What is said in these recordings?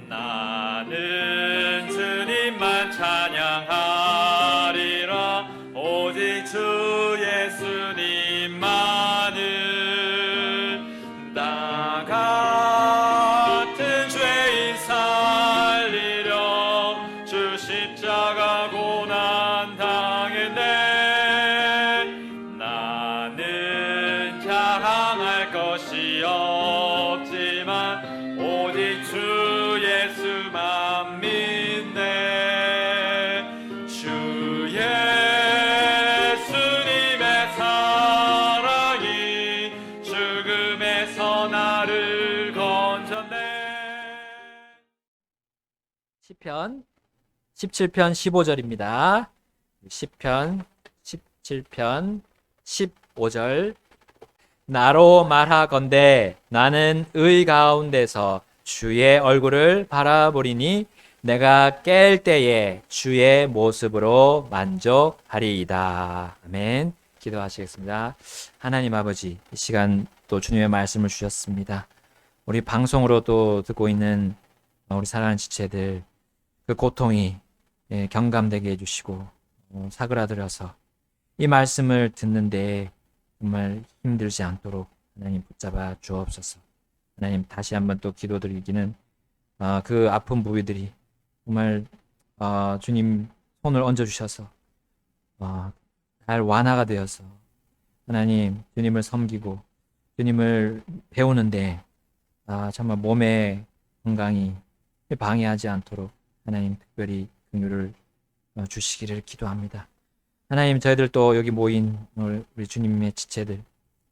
나는 주님만 찬양하리라. 오직 주 예수님만을. 나 같은 죄인 살리려 주 십자가 고난 당했네. 나는 자랑할 것이 없지만 오직 주 예수만 믿네. 주 예수님의 사랑이 죽음에서 나를 건졌네. 시편 17편 15절입니다. 시편 17편 15절. 나로 말하건대 나는 의 가운데서 주의 얼굴을 바라보리니 내가 깰 때에 주의 모습으로 만족하리이다. 아멘. 기도하시겠습니다. 하나님 아버지, 이 시간 또 주님의 말씀을 주셨습니다. 우리 방송으로 또 듣고 있는 우리 사랑하는 지체들, 그 고통이 경감되게 해주시고 사그라들어서 이 말씀을 듣는데 정말 힘들지 않도록 하나님 붙잡아 주옵소서. 하나님 다시 한번 또 기도드리기는 그 아픈 부위들이 정말 주님 손을 얹어주셔서 잘 완화가 되어서 하나님 주님을 섬기고 주님을 배우는데 정말 몸의 건강이 방해하지 않도록 하나님 특별히 긍휼을 주시기를 기도합니다. 하나님, 저희들 또 여기 모인 우리 주님의 지체들,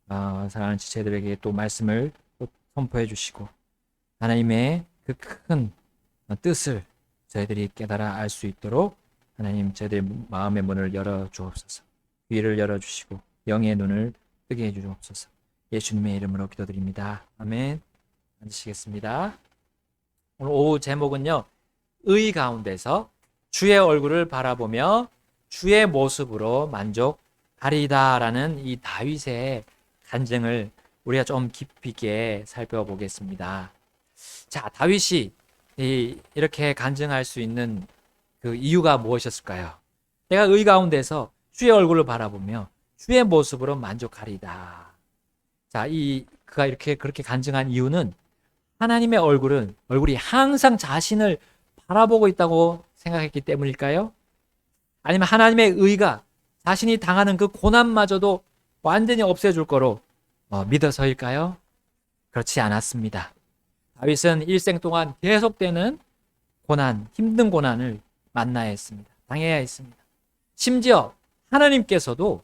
사랑하는 지체들에게 또 말씀을 또 선포해 주시고 하나님의 그 큰 뜻을 저희들이 깨달아 알 수 있도록 하나님 저희들 마음의 문을 열어 주옵소서. 귀를 열어 주시고 영의 눈을 뜨게 해 주옵소서. 예수님의 이름으로 기도드립니다. 아멘. 앉으시겠습니다. 오늘 오후 제목은요, 의 가운데서 주의 얼굴을 바라보며 주의 모습으로 만족하리이다라는 이 다윗의 간증을 우리가 좀 깊이 있게 살펴보겠습니다. 자, 다윗이 이렇게 간증할 수 있는 그 이유가 무엇이었을까요? 내가 의 가운데서 주의 얼굴을 바라보며 주의 모습으로 만족하리이다. 자, 그가 그렇게 간증한 이유는 하나님의 얼굴이 항상 자신을 바라보고 있다고 생각했기 때문일까요? 아니면 하나님의 의가 자신이 당하는 그 고난마저도 완전히 없애줄 거로 믿어서일까요? 그렇지 않았습니다. 다윗은 일생 동안 계속되는 고난, 힘든 고난을 만나야 했습니다. 당해야 했습니다. 심지어 하나님께서도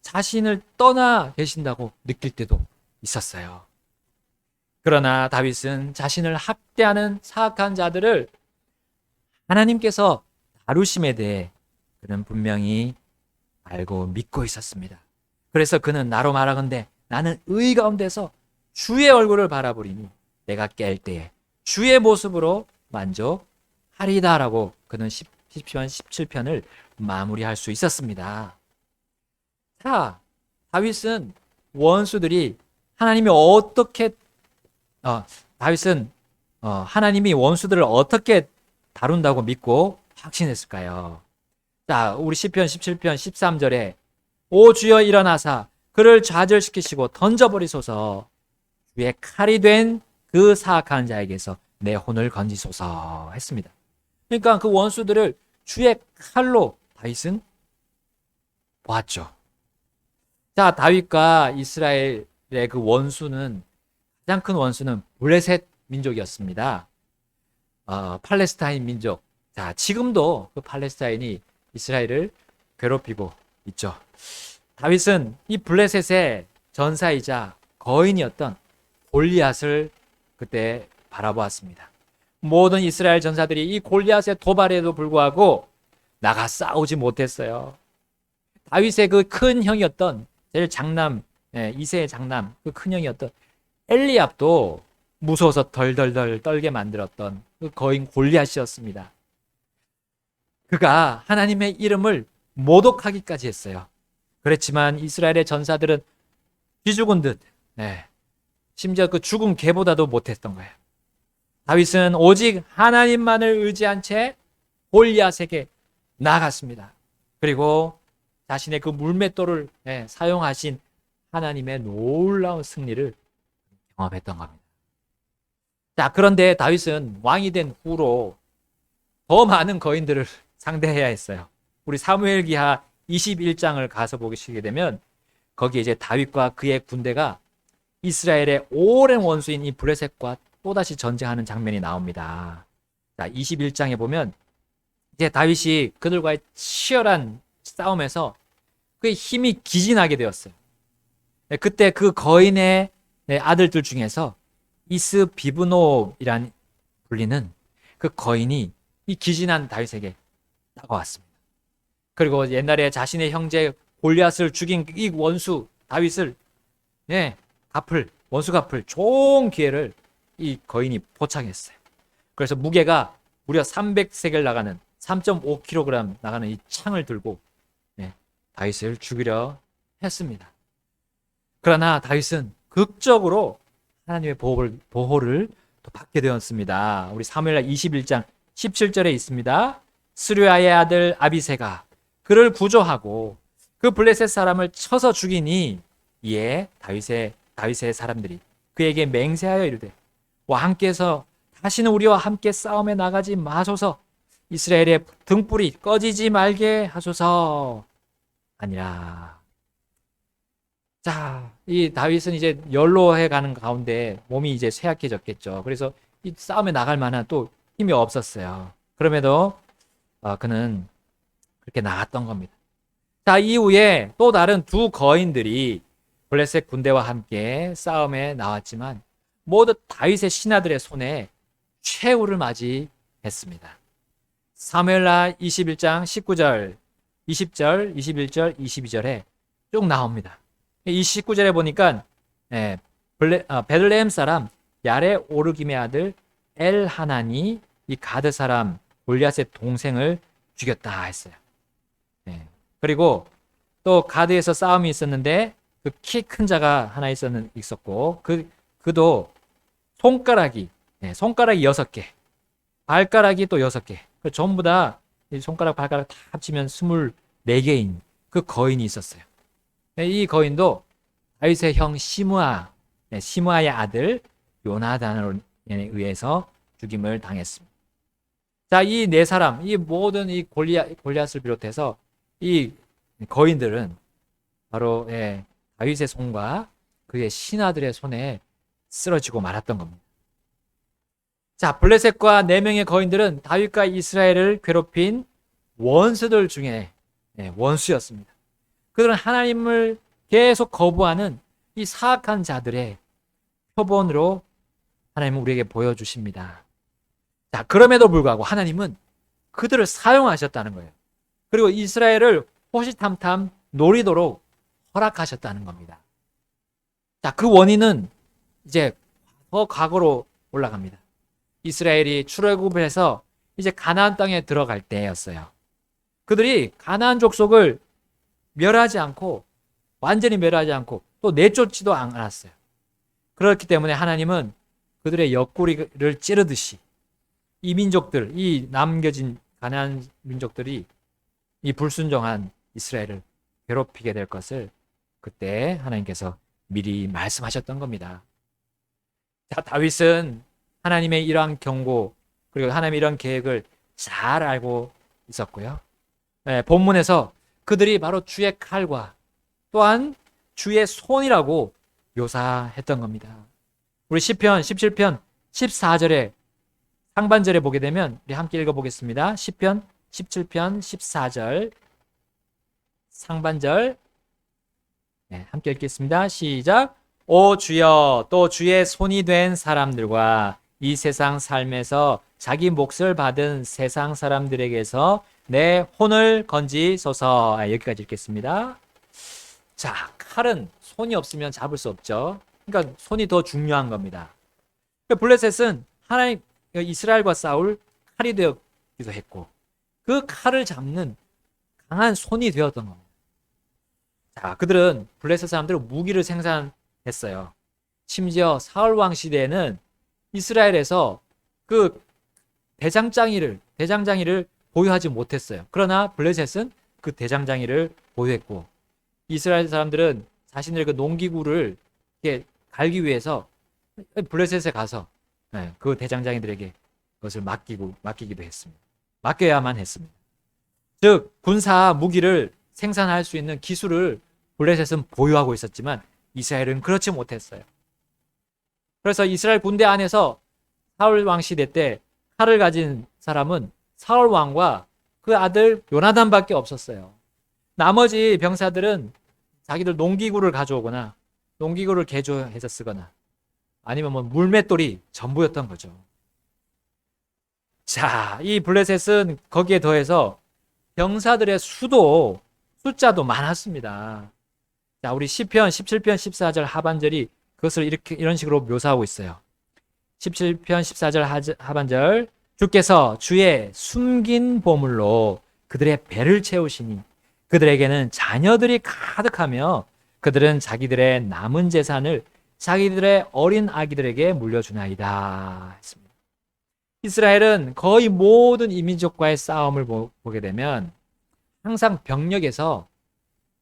자신을 떠나 계신다고 느낄 때도 있었어요. 그러나 다윗은 자신을 학대하는 사악한 자들을 하나님께서 다루심에 대해 그는 분명히 알고 믿고 있었습니다. 그래서 그는 나로 말하건대 나는 의 가운데서 주의 얼굴을 바라보리니 내가 깰 때에 주의 모습으로 만족하리다라고 그는 시편 17편을 마무리할 수 있었습니다. 자, 다윗은 원수들이 하나님이 하나님이 원수들을 어떻게 다룬다고 믿고 확신했을까요? 자, 우리 시편 17편 13절에 오 주여 일어나사 그를 좌절시키시고 던져버리소서. 주의 칼이 된 그 사악한 자에게서 내 혼을 건지소서 했습니다. 그러니까 그 원수들을 주의 칼로 다윗은 보았죠. 자, 다윗과 이스라엘의 그 가장 큰 원수는 블레셋 민족이었습니다. 팔레스타인 민족. 자, 지금도 그 팔레스타인이 이스라엘을 괴롭히고 있죠. 다윗은 이 블레셋의 전사이자 거인이었던 골리앗을 그때 바라보았습니다. 모든 이스라엘 전사들이 이 골리앗의 도발에도 불구하고 나가 싸우지 못했어요. 다윗의 그 큰 형이었던 제일 장남, 이세의 장남, 그 큰 형이었던 엘리압도 무서워서 덜덜덜 떨게 만들었던 그 거인 골리앗이었습니다. 그가 하나님의 이름을 모독하기까지 했어요. 그렇지만 이스라엘의 전사들은 쥐 죽은 듯, 심지어 그 죽은 개보다도 못했던 거예요. 다윗은 오직 하나님만을 의지한 채 골리앗에게 나아갔습니다. 그리고 자신의 그 물맷돌을 사용하신 하나님의 놀라운 승리를 경험했던 겁니다. 자, 그런데 다윗은 왕이 된 후로 더 많은 거인들을 상대해야 했어요. 우리 사무엘기하 21장을 가서 보시게 되면 거기에 이제 다윗과 그의 군대가 이스라엘의 오랜 원수인 이 블레셋과 또다시 전쟁하는 장면이 나옵니다. 자, 21장에 보면 이제 다윗이 그들과의 치열한 싸움에서 그의 힘이 기진하게 되었어요. 그때 그 거인의 아들들 중에서 이스비브노이란 불리는 그 거인이 이 기진한 다윗에게 다가왔습니다. 그리고 옛날에 자신의 형제 골리앗을 죽인 이 원수 다윗을 원수 갚을 좋은 기회를 이 거인이 포착했어요. 그래서 무게가 무려 300세겔 나가는 3.5kg 나가는 이 창을 들고 다윗을 죽이려 했습니다. 그러나 다윗은 극적으로 하나님의 보호를 또 받게 되었습니다. 우리 사무엘하 21장 17절에 있습니다. 스루야의 아들 아비새가 그를 구조하고 그 블레셋 사람을 쳐서 죽이니 이에 다윗의 사람들이 그에게 맹세하여 이르되 왕께서 다시는 우리와 함께 싸움에 나가지 마소서, 이스라엘의 등불이 꺼지지 말게 하소서 아니라. 자, 이 다윗은 이제 연로해 가는 가운데 몸이 이제 쇠약해졌겠죠. 그래서 이 싸움에 나갈 만한 또 힘이 없었어요. 그럼에도 그는 그렇게 나갔던 겁니다. 자, 이후에 또 다른 두 거인들이 블레셋 군대와 함께 싸움에 나왔지만 모두 다윗의 신하들의 손에 최후를 맞이했습니다. 사무엘하 21장 19절, 20절, 21절, 22절에 쭉 나옵니다. 이 19절에 보니까 베들레헴 사람 야레 오르김의 아들 엘하난이 이 가드 사람 골리앗의 동생을 죽였다 했어요. 그리고 또 가드에서 싸움이 있었는데 그 키 큰 자가 하나 있었고 그도 손가락이 6개, 발가락이 또 6개, 전부 다 손가락 발가락 다 합치면 24개인 그 거인이 있었어요. 이 거인도 다윗의 형 시므아의 아들 요나단에 의해서 죽임을 당했습니다. 자, 이 네 사람, 이 모든 이 골리앗을 비롯해서 이 거인들은 바로 다윗의 손과 그의 신하들의 손에 쓰러지고 말았던 겁니다. 자, 블레셋과 4명의 거인들은 다윗과 이스라엘을 괴롭힌 원수들 중에 원수였습니다. 그들은 하나님을 계속 거부하는 이 사악한 자들의 표본으로 하나님은 우리에게 보여주십니다. 자, 그럼에도 불구하고 하나님은 그들을 사용하셨다는 거예요. 그리고 이스라엘을 호시탐탐 노리도록 허락하셨다는 겁니다. 자, 그 원인은 이제 더 과거로 올라갑니다. 이스라엘이 출애굽을 해서 이제 가나안 땅에 들어갈 때였어요. 그들이 가나안 족속을 완전히 멸하지 않고 또 내쫓지도 않았어요. 그렇기 때문에 하나님은 그들의 옆구리를 찌르듯이 이 남겨진 가나안 민족들이 이 불순종한 이스라엘을 괴롭히게 될 것을 그때 하나님께서 미리 말씀하셨던 겁니다. 자, 다윗은 하나님의 이러한 경고 그리고 하나님의 이런 계획을 잘 알고 있었고요. 본문에서 그들이 바로 주의 칼과 또한 주의 손이라고 묘사했던 겁니다. 우리 시편 17편 14절에 상반절에 보게 되면 우리 함께 읽어보겠습니다. 시편 17편 14절 상반절 함께 읽겠습니다. 시작. 오 주여, 또 주의 손이 된 사람들과 이 세상 삶에서 자기 몫을 받은 세상 사람들에게서 내 혼을 건지소서. 여기까지 읽겠습니다. 자, 칼은 손이 없으면 잡을 수 없죠. 그러니까 손이 더 중요한 겁니다. 블레셋은 하나님 이스라엘과 싸울 칼이 되었기도 했고 그 칼을 잡는 강한 손이 되었던 겁니다. 자, 그들은 블레셋 사람들은 무기를 생산했어요. 심지어 사울 왕 시대에는 이스라엘에서 그 대장장이를 보유하지 못했어요. 그러나 블레셋은 그 대장장이를 보유했고, 이스라엘 사람들은 자신들의 그 농기구를 이렇게 갈기 위해서 블레셋에 가서 그 대장장이들에게 그것을 맡기기도 했습니다. 맡겨야만 했습니다. 즉 군사 무기를 생산할 수 있는 기술을 블레셋은 보유하고 있었지만 이스라엘은 그렇지 못했어요. 그래서 이스라엘 군대 안에서 사울 왕 시대 때 칼을 가진 사람은 사울 왕과 그 아들 요나단밖에 없었어요. 나머지 병사들은 자기들 농기구를 가져오거나 농기구를 개조해서 쓰거나 아니면 뭐 물맷돌이 전부였던 거죠. 자, 이 블레셋은 거기에 더해서 병사들의 숫자도 많았습니다. 자, 우리 시편 17편 14절 하반절이 그것을 이런 식으로 묘사하고 있어요. 17편 14절 하반절, 주께서 주의 숨긴 보물로 그들의 배를 채우시니 그들에게는 자녀들이 가득하며 그들은 자기들의 남은 재산을 자기들의 어린 아기들에게 물려주나이다 했습니다. 이스라엘은 거의 모든 이민족과의 싸움을 보게 되면 항상 병력에서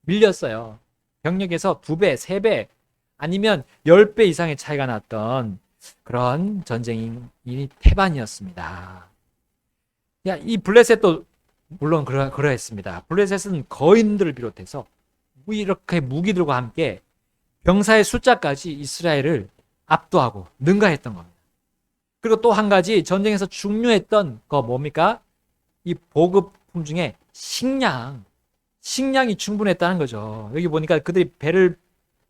밀렸어요. 병력에서 2배, 3배 아니면 10배 이상의 차이가 났던 그런 전쟁이 태반이었습니다. 이 블레셋도 물론 그러했습니다. 블레셋은 거인들을 비롯해서 이렇게 무기들과 함께 병사의 숫자까지 이스라엘을 압도하고 능가했던 겁니다. 그리고 또 한 가지 전쟁에서 중요했던 거 뭡니까? 이 보급품 중에 식량이 충분했다는 거죠. 여기 보니까 그들이 배를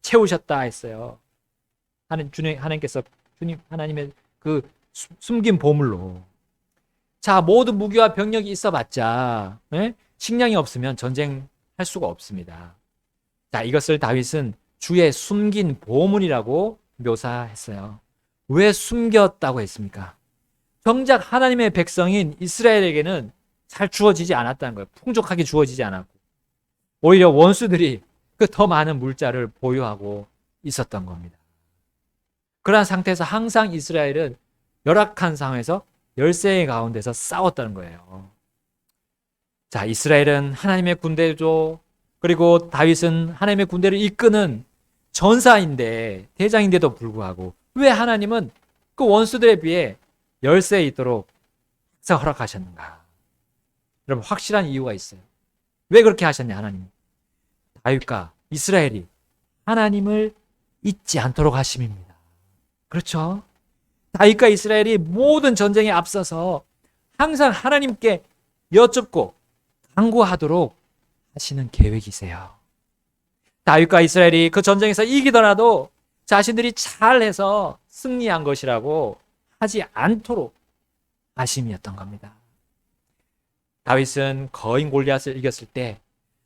채우셨다 했어요. 하나님께서 하나님의 그 숨긴 보물로. 자, 모든 무기와 병력이 있어봤자 식량이 없으면 전쟁할 수가 없습니다. 자, 이것을 다윗은 주의 숨긴 보물이라고 묘사했어요. 왜 숨겼다고 했습니까? 정작 하나님의 백성인 이스라엘에게는 잘 주어지지 않았다는 거예요. 풍족하게 주어지지 않았고 오히려 원수들이 그 더 많은 물자를 보유하고 있었던 겁니다. 그러한 상태에서 항상 이스라엘은 열악한 상황에서 열세의 가운데서 싸웠다는 거예요. 자, 이스라엘은 하나님의 군대죠. 그리고 다윗은 하나님의 군대를 이끄는 전사인데 대장인데도 불구하고 왜 하나님은 그 원수들에 비해 열세에 있도록 항상 허락하셨는가? 여러분, 확실한 이유가 있어요. 왜 그렇게 하셨냐, 하나님? 다윗과 이스라엘이 하나님을 잊지 않도록 하심입니다. 그렇죠? 다윗과 이스라엘이 모든 전쟁에 앞서서 항상 하나님께 여쭙고 간구하도록 하시는 계획이세요. 다윗과 이스라엘이 그 전쟁에서 이기더라도 자신들이 잘해서 승리한 것이라고 하지 않도록 하심이었던 겁니다. 다윗은 거인 골리앗을 이겼을 때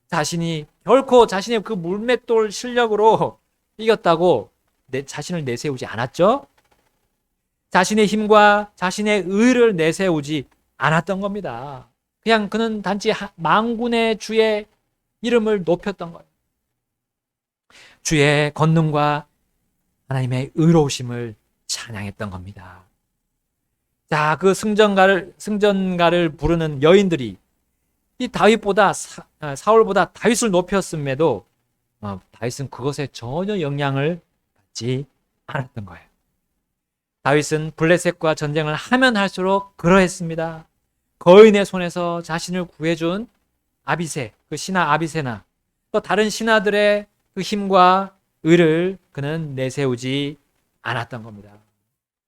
자신이 결코 자신의 그 물맷돌 실력으로 이겼다고 자신을 내세우지 않았죠. 자신의 힘과 자신의 의를 내세우지 않았던 겁니다. 그냥 그는 단지 만군의 주의 이름을 높였던 거예요. 주의 권능과 하나님의 의로우심을 찬양했던 겁니다. 자, 그 승전가를 부르는 여인들이 이 다윗보다 사울보다 다윗을 높였음에도 다윗은 그것에 전혀 영향을 받지 않았던 거예요. 다윗은 블레셋과 전쟁을 하면 할수록 그러했습니다. 거인의 손에서 자신을 구해준 아비새, 그 신하 아비새나 또 다른 신하들의 그 힘과 의를 그는 내세우지 않았던 겁니다.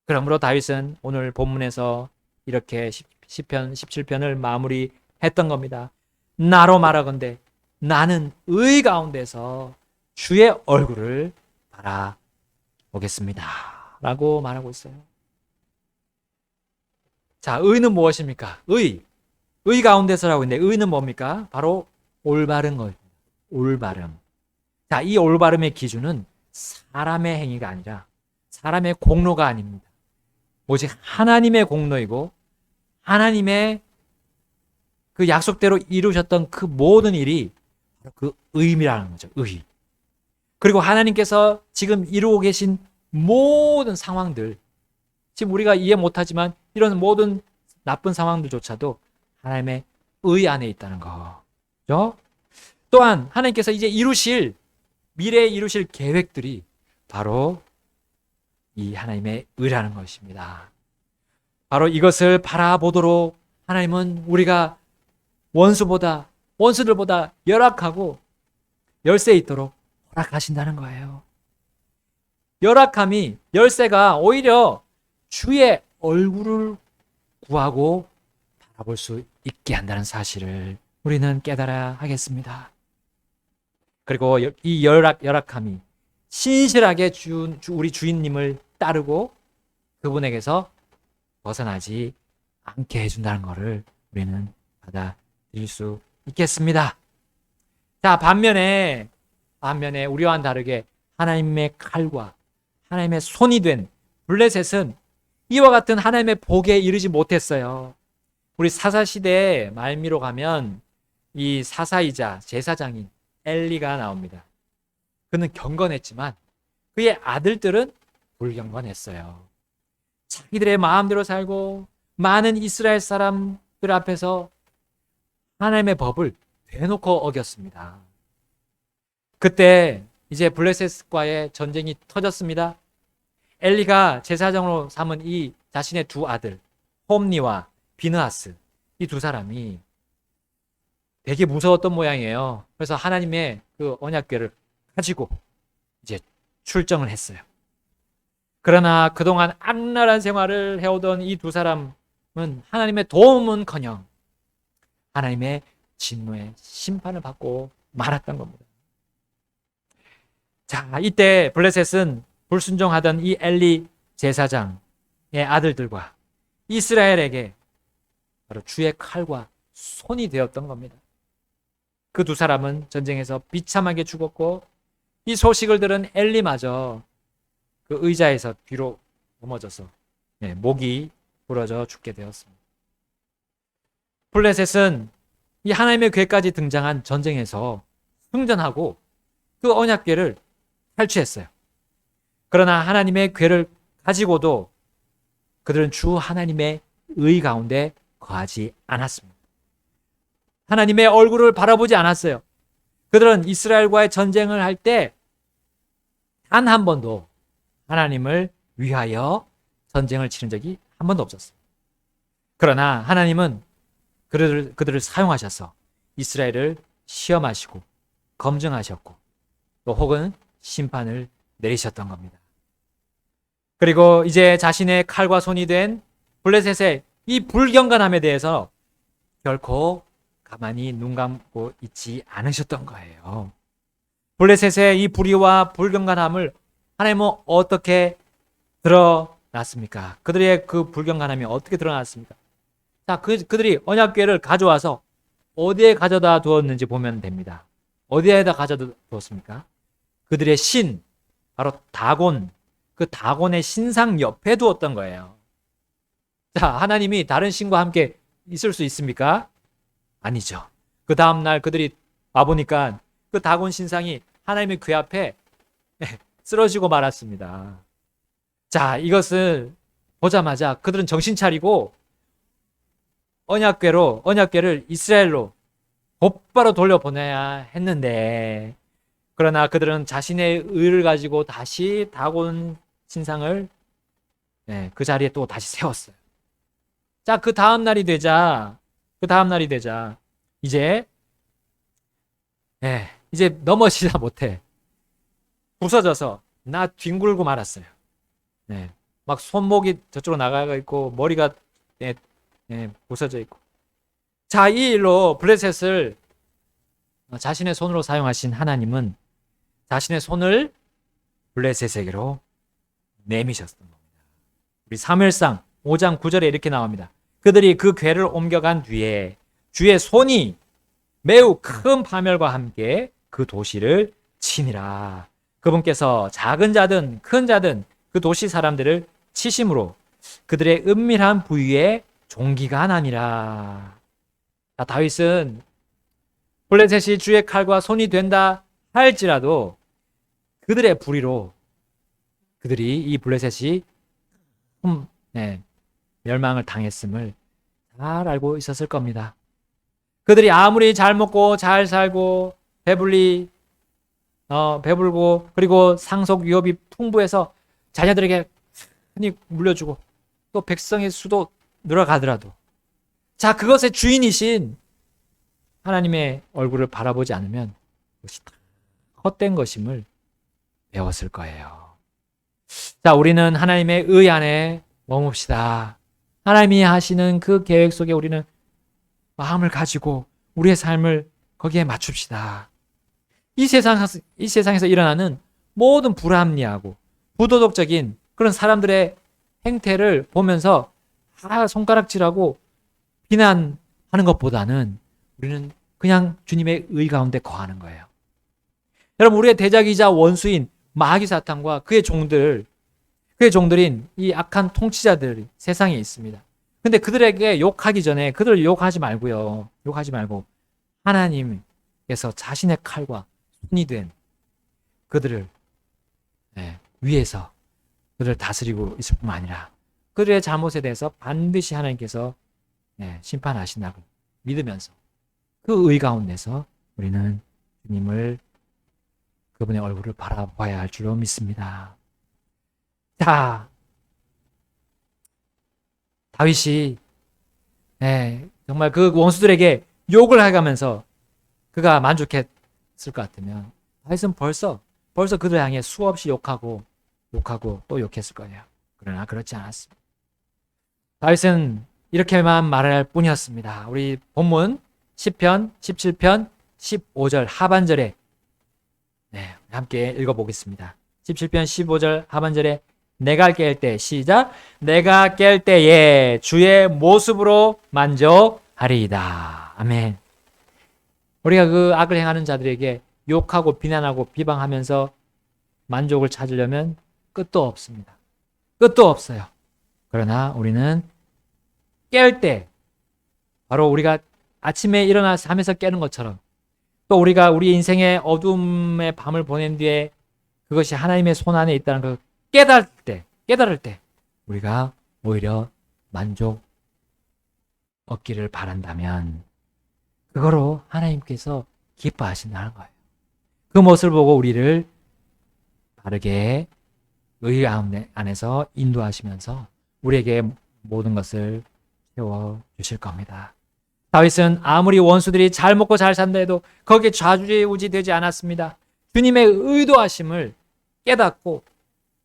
그러므로 다윗은 오늘 본문에서 이렇게 시편 17편을 마무리했던 겁니다. 나로 말하건대 나는 의 가운데서 주의 얼굴을 바라보겠습니다 라고 말하고 있어요. 자, 의는 무엇입니까? 의 가운데서라고 했는데 의는 뭡니까? 바로 올바른 것입니다. 올바름. 자, 이 올바름의 기준은 사람의 행위가 아니라 사람의 공로가 아닙니다. 오직 하나님의 공로이고 하나님의 그 약속대로 이루셨던 그 모든 일이 그 의미라는 거죠. 의. 그리고 하나님께서 지금 이루고 계신 모든 상황들, 지금 우리가 이해 못하지만 이런 모든 나쁜 상황들조차도 하나님의 의 안에 있다는 거죠. 또한 하나님께서 이제 미래에 이루실 계획들이 바로 이 하나님의 의라는 것입니다. 바로 이것을 바라보도록 하나님은 우리가 원수들보다 열악하고 열세 있도록 허락하신다는 거예요. 열세가 오히려 주의 얼굴을 구하고 바라볼 수 있게 한다는 사실을 우리는 깨달아야 하겠습니다. 그리고 이 열악함이 신실하게 우리 주인님을 따르고 그분에게서 벗어나지 않게 해준다는 것을 우리는 받아들일 수 있겠습니다. 자, 반면에 우리와는 다르게 하나님의 칼과 하나님의 손이 된 블레셋은 이와 같은 하나님의 복에 이르지 못했어요. 우리 사사시대의 말미로 가면 이 사사이자 제사장인 엘리가 나옵니다. 그는 경건했지만 그의 아들들은 불경건했어요. 자기들의 마음대로 살고 많은 이스라엘 사람들 앞에서 하나님의 법을 대놓고 어겼습니다. 그때 이제 블레셋과의 전쟁이 터졌습니다. 엘리가 제사장으로 삼은 이 자신의 두 아들 홈니와 비느하스, 이 두 사람이 되게 무서웠던 모양이에요. 그래서 하나님의 그 언약궤를 가지고 이제 출정을 했어요. 그러나 그동안 악랄한 생활을 해오던 이 두 사람은 하나님의 도움은커녕 하나님의 진노의 심판을 받고 말았던 겁니다. 자, 이때 블레셋은 불순종하던 이 엘리 제사장의 아들들과 이스라엘에게 바로 주의 칼과 손이 되었던 겁니다. 그 두 사람은 전쟁에서 비참하게 죽었고 이 소식을 들은 엘리마저 그 의자에서 뒤로 넘어져서 목이 부러져 죽게 되었습니다. 블레셋은 이 하나님의 궤까지 등장한 전쟁에서 승전하고 그 언약궤를 탈취했어요. 그러나 하나님의 궤를 가지고도 그들은 주 하나님의 의 가운데 거하지 않았습니다. 하나님의 얼굴을 바라보지 않았어요. 그들은 이스라엘과의 전쟁을 할 때 단 한 번도 하나님을 위하여 전쟁을 치른 적이 한 번도 없었어요. 그러나 하나님은 그들을 사용하셔서 이스라엘을 시험하시고 검증하셨고 또 혹은 심판을 내리셨던 겁니다. 그리고 이제 자신의 칼과 손이 된 블레셋의 이 불경건함에 대해서 결코 가만히 눈 감고 있지 않으셨던 거예요. 블레셋의 이 불의와 불경건함을 하나님은 어떻게 드러났습니까? 그들의 그 불경건함이 어떻게 드러났습니까? 자, 그들이 언약궤를 가져와서 어디에 가져다 두었는지 보면 됩니다. 어디에다 가져다 두었습니까? 그들의 신, 바로 다곤, 그 다곤의 신상 옆에 두었던 거예요. 자, 하나님이 다른 신과 함께 있을 수 있습니까? 아니죠. 그 다음날 그들이 와보니까 그 다곤 신상이 하나님의 궤 앞에 쓰러지고 말았습니다. 자, 이것을 보자마자 그들은 정신 차리고 언약궤를 이스라엘로 곧바로 돌려보내야 했는데, 그러나 그들은 자신의 의를 가지고 다시 다곤 신상을 그 자리에 또 다시 세웠어요. 자, 그 다음 날이 되자 이제 넘어지다 못해 부서져서 나 뒹굴고 말았어요. 막 손목이 저쪽으로 나가 있고 머리가 부서져 있고. 자, 이 일로 블레셋을 자신의 손으로 사용하신 하나님은 자신의 손을 블레셋에게로 내미셨던 겁니다. 우리 사무엘상 5장 9절에 이렇게 나옵니다. 그들이 그 궤를 옮겨간 뒤에 주의 손이 매우 큰 파멸과 함께 그 도시를 치니라. 그분께서 작은 자든 큰 자든 그 도시 사람들을 치심으로 그들의 은밀한 부위에 종기가 나니라. 자, 다윗은 블레셋이 주의 칼과 손이 된다 할지라도 그들의 불의로 그들이 이 블레셋이 멸망을 당했음을 잘 알고 있었을 겁니다. 그들이 아무리 잘 먹고 잘 살고 배불고 그리고 상속 위협이 풍부해서 자녀들에게 흔히 물려주고 또 백성의 수도 늘어가더라도 자 그것의 주인이신 하나님의 얼굴을 바라보지 않으면 그것이 다 헛된 것임을 배웠을 거예요. 자, 우리는 하나님의 의 안에 머뭅시다. 하나님이 하시는 그 계획 속에 우리는 마음을 가지고 우리의 삶을 거기에 맞춥시다. 이 세상에서 일어나는 모든 불합리하고 부도덕적인 그런 사람들의 행태를 보면서 손가락질하고 비난하는 것보다는 우리는 그냥 주님의 의 가운데 거하는 거예요. 여러분, 우리의 대적이자 원수인 마귀 사탄과 그의 종들인 이 악한 통치자들이 세상에 있습니다. 근데 그들에게 욕하기 전에 그들을 욕하지 말고요. 욕하지 말고 하나님께서 자신의 칼과 손이 된 그들을 위해서 그들을 다스리고 있을 뿐만 아니라 그들의 잘못에 대해서 반드시 하나님께서 심판하신다고 믿으면서 그 의 가운데서 우리는 주님을 그분의 얼굴을 바라봐야 할 줄로 믿습니다. 자, 다윗이 정말 그 원수들에게 욕을 해가면서 그가 만족했을 것 같으면 다윗은 벌써 그들 향해 수없이 욕하고 또 욕했을 거예요. 그러나 그렇지 않았습니다. 다윗은 이렇게만 말할 뿐이었습니다. 우리 본문 10편, 17편, 15절 하반절에 함께 읽어보겠습니다. 17편 15절 하반절에 내가 깰 때 시작 내가 깰 때에 주의 모습으로 만족하리이다. 아멘. 우리가 그 악을 행하는 자들에게 욕하고 비난하고 비방하면서 만족을 찾으려면 끝도 없습니다. 끝도 없어요. 그러나 우리는 깰 때 바로 우리가 아침에 일어나서 잠에서 깨는 것처럼 또 우리가 우리 인생의 어둠의 밤을 보낸 뒤에 그것이 하나님의 손 안에 있다는 걸 깨달을 때 우리가 오히려 만족 얻기를 바란다면 그거로 하나님께서 기뻐하신다는 거예요. 그 모습을 보고 우리를 바르게 의 안에서 인도하시면서 우리에게 모든 것을 채워주실 겁니다. 다윗은 아무리 원수들이 잘 먹고 잘 산다 해도 거기에 좌지우지 되지 않았습니다. 주님의 의도하심을 깨닫고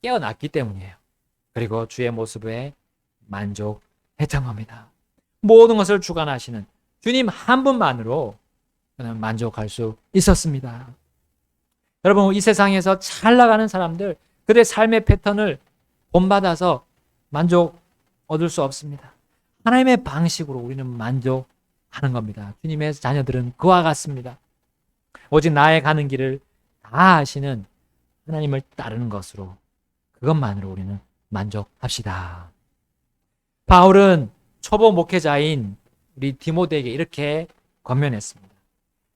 깨어났기 때문이에요. 그리고 주의 모습에 만족했던 겁니다. 모든 것을 주관하시는 주님 한 분만으로 저는 만족할 수 있었습니다. 여러분, 이 세상에서 잘 나가는 사람들, 그들의 삶의 패턴을 본받아서 만족 얻을 수 없습니다. 하나님의 방식으로 우리는 만족하는 겁니다. 주님의 자녀들은 그와 같습니다. 오직 나의 가는 길을 다 아시는 하나님을 따르는 것으로 그것만으로 우리는 만족합시다. 바울은 초보 목회자인 우리 디모데에게 이렇게 권면했습니다.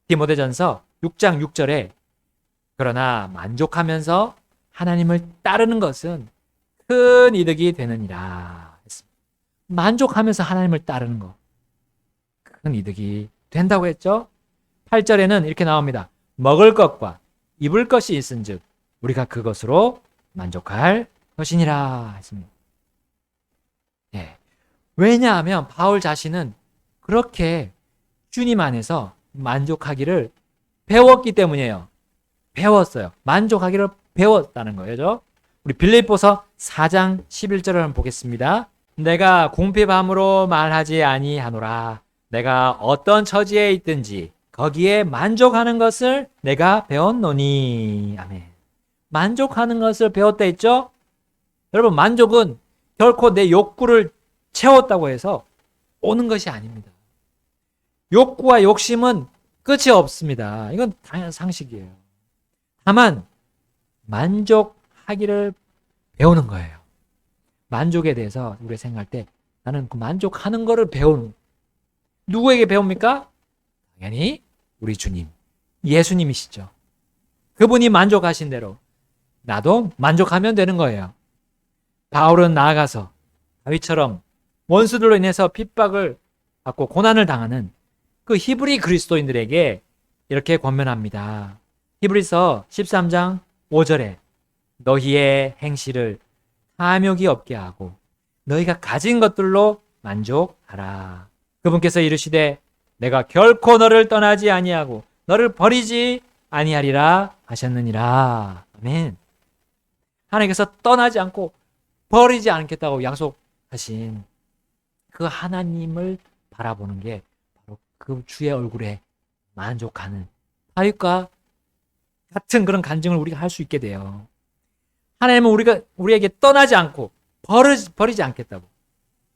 디모데전서 6장 6절에 그러나 만족하면서 하나님을 따르는 것은 큰 이득이 되느니라 했습니다. 만족하면서 하나님을 따르는 것 큰 이득이 된다고 했죠. 8절에는 이렇게 나옵니다. 먹을 것과 입을 것이 있은즉 우리가 그것으로 만족할 것이니라 했습니다. 왜냐하면 바울 자신은 그렇게 주님 안에서 만족하기를 배웠기 때문이에요. 배웠어요. 만족하기를 배웠다는 거예요. 우리 빌립보서 4장 11절을 한번 보겠습니다. 내가 궁핍함으로 말하지 아니하노라. 내가 어떤 처지에 있든지 거기에 만족하는 것을 내가 배웠노니. 아멘. 만족하는 것을 배웠다 했죠? 여러분, 만족은 결코 내 욕구를 채웠다고 해서 오는 것이 아닙니다. 욕구와 욕심은 끝이 없습니다. 이건 당연한 상식이에요. 다만 만족하기를 배우는 거예요. 만족에 대해서 우리가 생각할 때 나는 그 만족하는 거를 배우는, 누구에게 배웁니까? 당연히 우리 주님, 예수님이시죠. 그분이 만족하신 대로 나도 만족하면 되는 거예요. 바울은 나아가서 다윗처럼 원수들로 인해서 핍박을 받고 고난을 당하는 그 히브리 그리스도인들에게 이렇게 권면합니다. 히브리서 13장 5절에 너희의 행실을 탐욕이 없게 하고 너희가 가진 것들로 만족하라. 그분께서 이르시되 내가 결코 너를 떠나지 아니하고 너를 버리지 아니하리라 하셨느니라. 아멘. 하나님께서 떠나지 않고 버리지 않겠다고 약속하신 그 하나님을 바라보는 게 바로 그 주의 얼굴에 만족하는 사윗과 같은 그런 간증을 우리가 할 수 있게 돼요. 하나님은 우리에게 떠나지 않고 버리지 않겠다고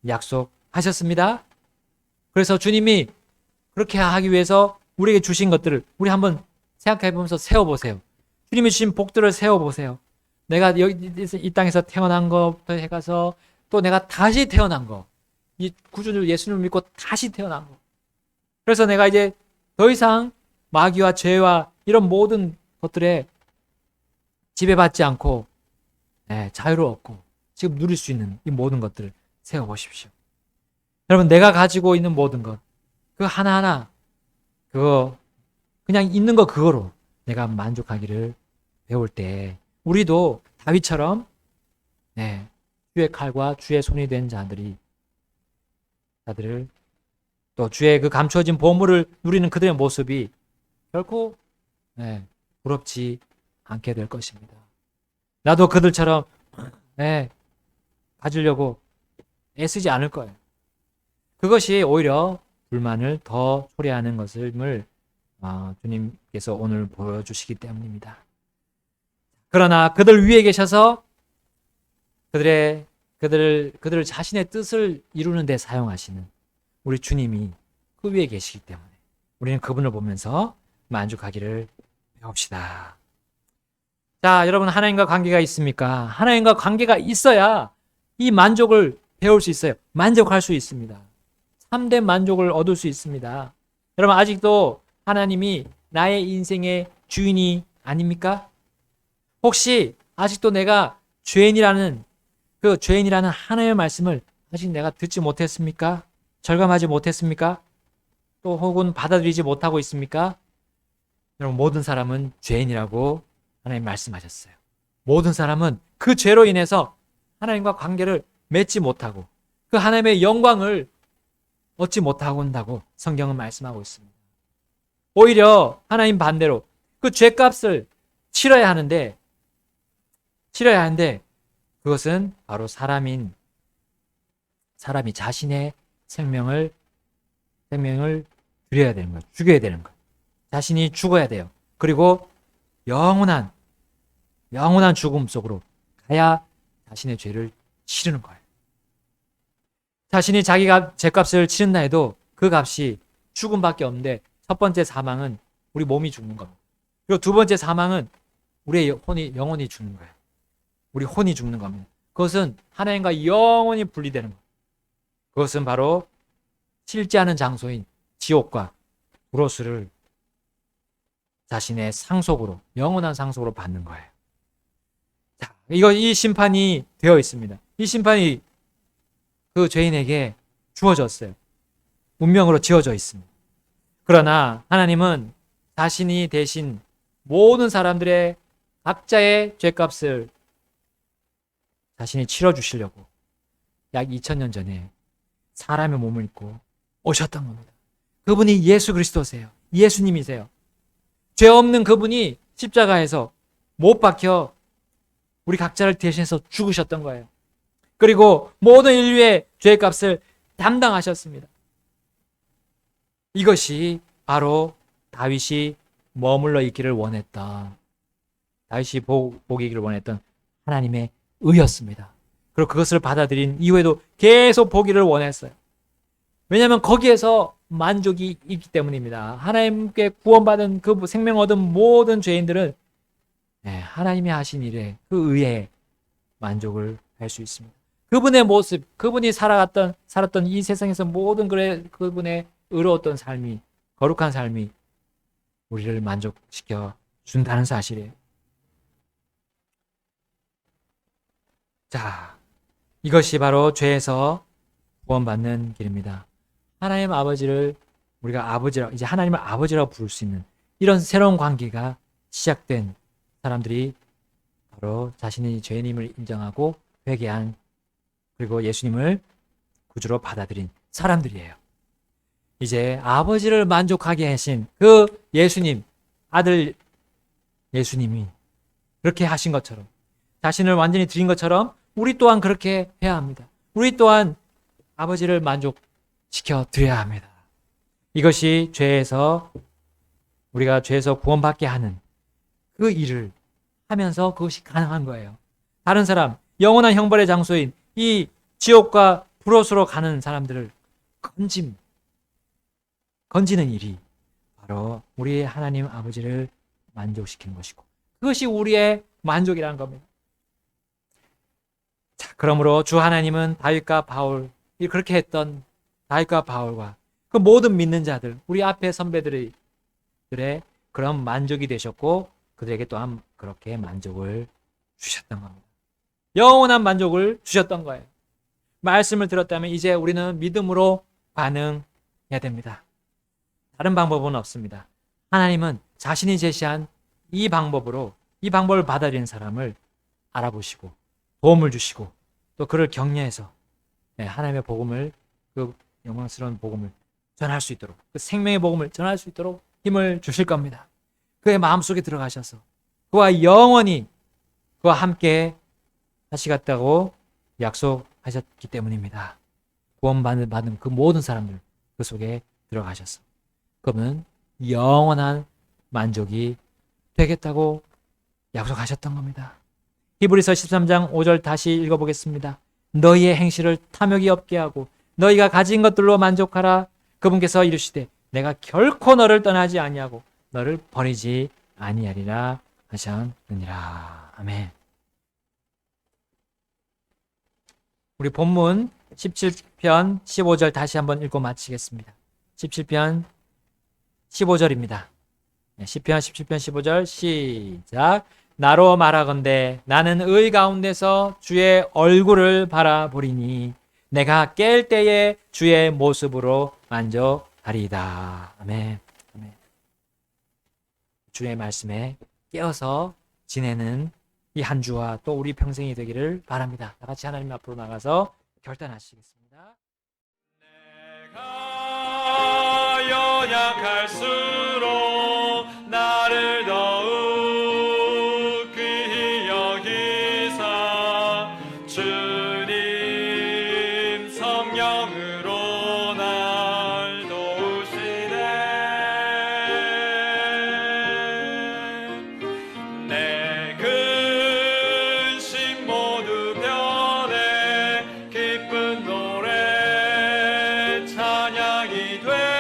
약속하셨습니다. 그래서 주님이 그렇게 하기 위해서 우리에게 주신 것들을 우리 한번 생각해 보면서 세워보세요. 주님이 주신 복들을 세워보세요. 내가 여기 이 땅에서 태어난 것부터 해가서 또 내가 다시 태어난 거, 이 구주를 예수님을 믿고 다시 태어난 거. 그래서 내가 이제 더 이상 마귀와 죄와 이런 모든 것들에 지배받지 않고 자유를 얻고 지금 누릴 수 있는 이 모든 것들을 세워보십시오. 여러분, 내가 가지고 있는 모든 것, 그 하나하나 그거 그냥 있는 거 그거로 내가 만족하기를 배울 때 우리도 다윗처럼 주의 칼과 주의 손이 된 자들을 또 주의 그 감추어진 보물을 누리는 그들의 모습이 결코 부럽지 않게 될 것입니다. 나도 그들처럼 가지려고 애쓰지 않을 거예요. 그것이 오히려 불만을 더 초래하는 것을 주님께서 오늘 보여주시기 때문입니다. 그러나 그들 위에 계셔서 그들 자신의 뜻을 이루는 데 사용하시는 우리 주님이 그 위에 계시기 때문에 우리는 그분을 보면서 만족하기를 배웁시다. 자, 여러분, 하나님과 관계가 있습니까? 하나님과 관계가 있어야 이 만족을 배울 수 있어요. 만족할 수 있습니다. 참된 만족을 얻을 수 있습니다. 여러분, 아직도 하나님이 나의 인생의 주인이 아닙니까? 혹시 아직도 내가 죄인이라는 하나님의 말씀을 아직 내가 듣지 못했습니까? 절감하지 못했습니까? 또 혹은 받아들이지 못하고 있습니까? 여러분, 모든 사람은 죄인이라고 하나님 말씀하셨어요. 모든 사람은 그 죄로 인해서 하나님과 관계를 맺지 못하고 그 하나님의 영광을 얻지 못하고 온다고 성경은 말씀하고 있습니다. 오히려 하나님 반대로 그 죄값을 치러야 하는데 그것은 바로 사람이 자신의 생명을 드려야 되는 거예요. 죽여야 되는 거예요. 자신이 죽어야 돼요. 그리고 영원한 죽음 속으로 가야 자신의 죄를 치르는 거예요. 자신이 자기가 죄값을 치른다 해도 그 값이 죽음밖에 없는데 첫 번째 사망은 우리 몸이 죽는 겁니다. 그리고 두 번째 사망은 우리의 영혼이 죽는 거예요. 우리 혼이 죽는 겁니다. 그것은 하나님과 영원히 분리되는 거예요. 그것은 바로 실제하는 장소인 지옥과 브로스를 자신의 상속으로, 영원한 상속으로 받는 거예요. 자, 이 심판이 되어 있습니다. 이 심판이 그 죄인에게 주어졌어요. 운명으로 지어져 있습니다. 그러나 하나님은 자신이 대신 모든 사람들의 각자의 죄값을 자신이 치러주시려고 약 2000년 전에 사람의 몸을 입고 오셨던 겁니다. 그분이 예수 그리스도세요. 예수님이세요. 죄 없는 그분이 십자가에서 못 박혀 우리 각자를 대신해서 죽으셨던 거예요. 그리고 모든 인류의 죄값을 담당하셨습니다. 이것이 바로 다윗이 머물러 있기를 원했던, 다윗이 복이기를 원했던 하나님의 의였습니다. 그리고 그것을 받아들인 이후에도 계속 보기를 원했어요. 왜냐하면 거기에서 만족이 있기 때문입니다. 하나님께 구원받은 그 생명 얻은 모든 죄인들은 하나님이 하신 일에 그 의에 만족을 할 수 있습니다. 그분의 모습, 그분이 살았던 이 세상에서 모든 그분의 의로웠던 삶이, 거룩한 삶이 우리를 만족시켜 준다는 사실이에요. 자, 이것이 바로 죄에서 구원받는 길입니다. 하나님 아버지를 우리가 아버지라고, 이제 하나님을 아버지라고 부를 수 있는 이런 새로운 관계가 시작된 사람들이 바로 자신이 죄인임을 인정하고 회개한, 그리고 예수님을 구주로 받아들인 사람들이에요. 이제 아버지를 만족하게 하신 그 예수님, 아들 예수님이 그렇게 하신 것처럼, 자신을 완전히 드린 것처럼 우리 또한 그렇게 해야 합니다. 우리 또한 아버지를 만족시켜 드려야 합니다. 이것이 우리가 죄에서 구원받게 하는 그 일을 하면서 그것이 가능한 거예요. 다른 사람, 영원한 형벌의 장소인 이 지옥과 불옷으로 가는 사람들을 건지는 일이 바로 우리 하나님 아버지를 만족시키는 것이고, 그것이 우리의 만족이라는 겁니다. 자, 그러므로 주 하나님은 다윗과 바울, 그렇게 했던 다윗과 바울과 그 모든 믿는 자들, 우리 앞에 선배들의 그런 만족이 되셨고, 그들에게 또한 그렇게 만족을 주셨던 겁니다. 영원한 만족을 주셨던 거예요. 말씀을 들었다면 이제 우리는 믿음으로 반응해야 됩니다. 다른 방법은 없습니다. 하나님은 자신이 제시한 이 방법을 받아들이는 사람을 알아보시고 도움을 주시고 또 그를 격려해서 하나님의 복음을, 그 영광스러운 복음을 전할 수 있도록, 그 생명의 복음을 전할 수 있도록 힘을 주실 겁니다. 그의 마음속에 들어가셔서 그와 영원히 그와 함께 하시겠다고 약속하셨기 때문입니다. 구원받은 그 모든 사람들 그 속에 들어가셔서 그러면 영원한 만족이 되겠다고 약속하셨던 겁니다. 히브리서 13장 5절 다시 읽어보겠습니다. 너희의 행실을 탐욕이 없게 하고 너희가 가진 것들로 만족하라. 그분께서 이르시되 내가 결코 너를 떠나지 아니하고 너를 버리지 아니하리라 하셨느니라. 아멘. 우리 본문 17편 15절 다시 한번 읽고 마치겠습니다. 17편 15절입니다. 시편 17편 15절 시작. 나로 말하건대 나는 의 가운데서 주의 얼굴을 바라보리니 내가 깰 때에 주의 모습으로 만족하리이다. 아멘. 아멘. 주의 말씀에 깨어서 지내는 이 한 주와 또 우리 평생이 되기를 바랍니다. 다 같이 하나님 앞으로 나가서 결단하시겠습니다. 내가 연약할수록 나를 더욱 귀히 여기사 주님 성령으로 날 도우시네. 내 근심 모두 변해 기쁜 노래 찬양이 돼